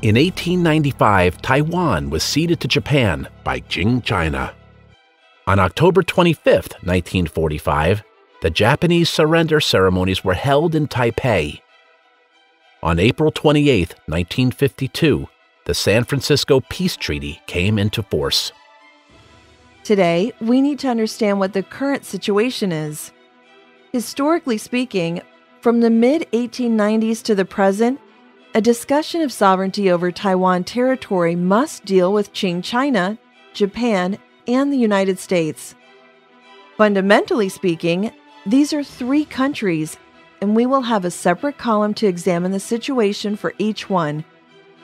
In 1895, Taiwan was ceded to Japan by Qing China. On October 25, 1945, the Japanese surrender ceremonies were held in Taipei. On April 28, 1952, the San Francisco Peace Treaty came into force. Today, we need to understand what the current situation is. Historically speaking, from the mid-1890s to the present, a discussion of sovereignty over Taiwan territory must deal with Qing China, Japan, and the United States. Fundamentally speaking, these are three countries, and we will have a separate column to examine the situation for each one.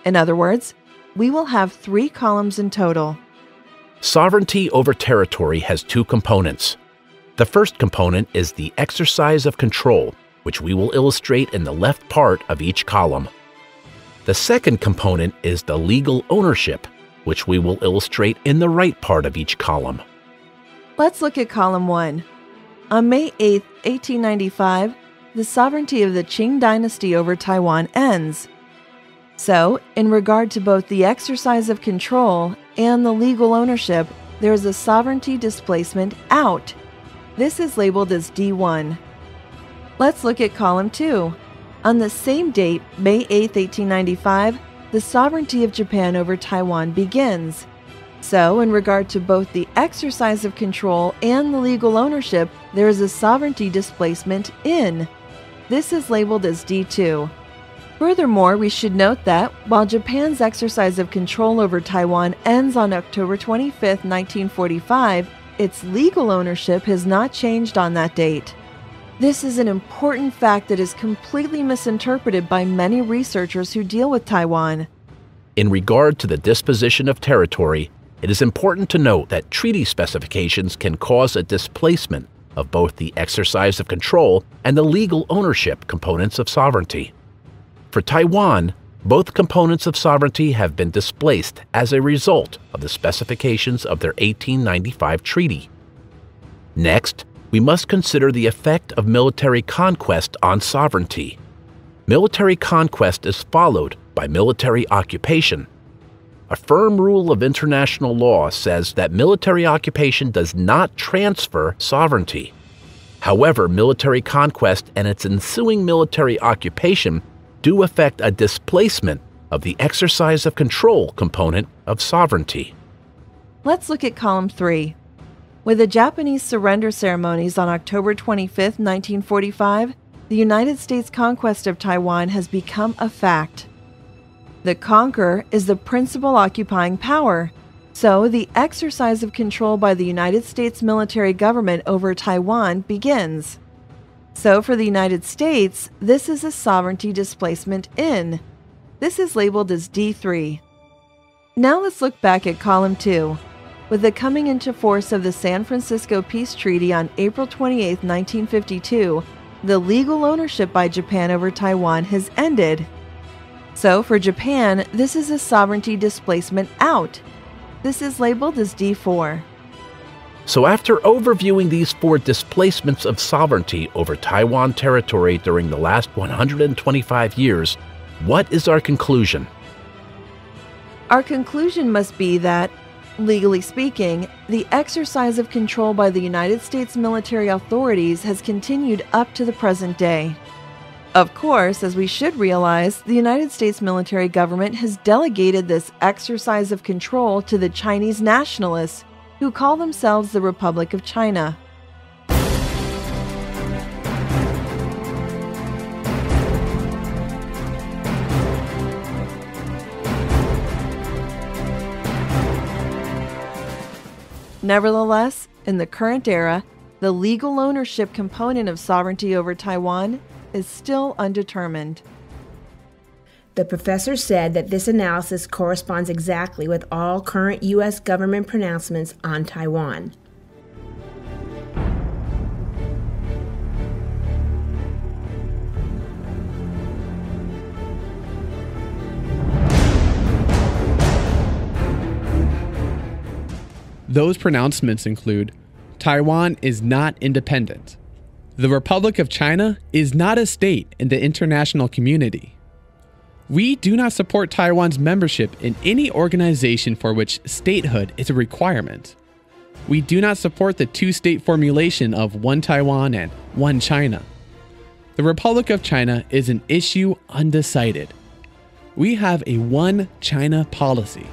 In other words, we will have 3 columns in total. Sovereignty over territory has 2 components. The first component is the exercise of control, which we will illustrate in the left part of each column. The second component is the legal ownership, which we will illustrate in the right part of each column. Let's look at column 1. On May 8, 1895, the sovereignty of the Qing dynasty over Taiwan ends. So, in regard to both the exercise of control and the legal ownership, there is a sovereignty displacement out. This is labeled as D1. Let's look at column 2. On the same date, May 8, 1895, the sovereignty of Japan over Taiwan begins. So, in regard to both the exercise of control and the legal ownership, there is a sovereignty displacement in. This is labeled as D2. Furthermore, we should note that while Japan's exercise of control over Taiwan ends on October 25, 1945, its legal ownership has not changed on that date. This is an important fact that is completely misinterpreted by many researchers who deal with Taiwan. In regard to the disposition of territory, it is important to note that treaty specifications can cause a displacement of both the exercise of control and the legal ownership components of sovereignty. For Taiwan, both components of sovereignty have been displaced as a result of the specifications of their 1895 treaty. Next, we must consider the effect of military conquest on sovereignty. Military conquest is followed by military occupation. A firm rule of international law says that military occupation does not transfer sovereignty. However, military conquest and its ensuing military occupation do affect a displacement of the exercise of control component of sovereignty. Let's look at column 3. With the Japanese surrender ceremonies on October 25, 1945, the United States conquest of Taiwan has become a fact. The conqueror is the principal occupying power, so the exercise of control by the United States military government over Taiwan begins. So for the United States, this is a sovereignty displacement in. This is labeled as D3. Now let's look back at column 2. With the coming into force of the San Francisco Peace Treaty on April 28, 1952, the legal ownership by Japan over Taiwan has ended. So for Japan, this is a sovereignty displacement out. This is labeled as D4. So after overviewing these 4 displacements of sovereignty over Taiwan territory during the last 125 years, what is our conclusion? Our conclusion must be that, legally speaking, the exercise of control by the United States military authorities has continued up to the present day. Of course, as we should realize, the United States military government has delegated this exercise of control to the Chinese nationalists, who call themselves the Republic of China. Nevertheless, in the current era, the legal ownership component of sovereignty over Taiwan is still undetermined. The professor said that this analysis corresponds exactly with all current U.S. government pronouncements on Taiwan. Those pronouncements include: Taiwan is not independent. The Republic of China is not a state in the international community. We do not support Taiwan's membership in any organization for which statehood is a requirement. We do not support the two-state formulation of one Taiwan and one China. The Republic of China is an issue undecided. We have a one China policy.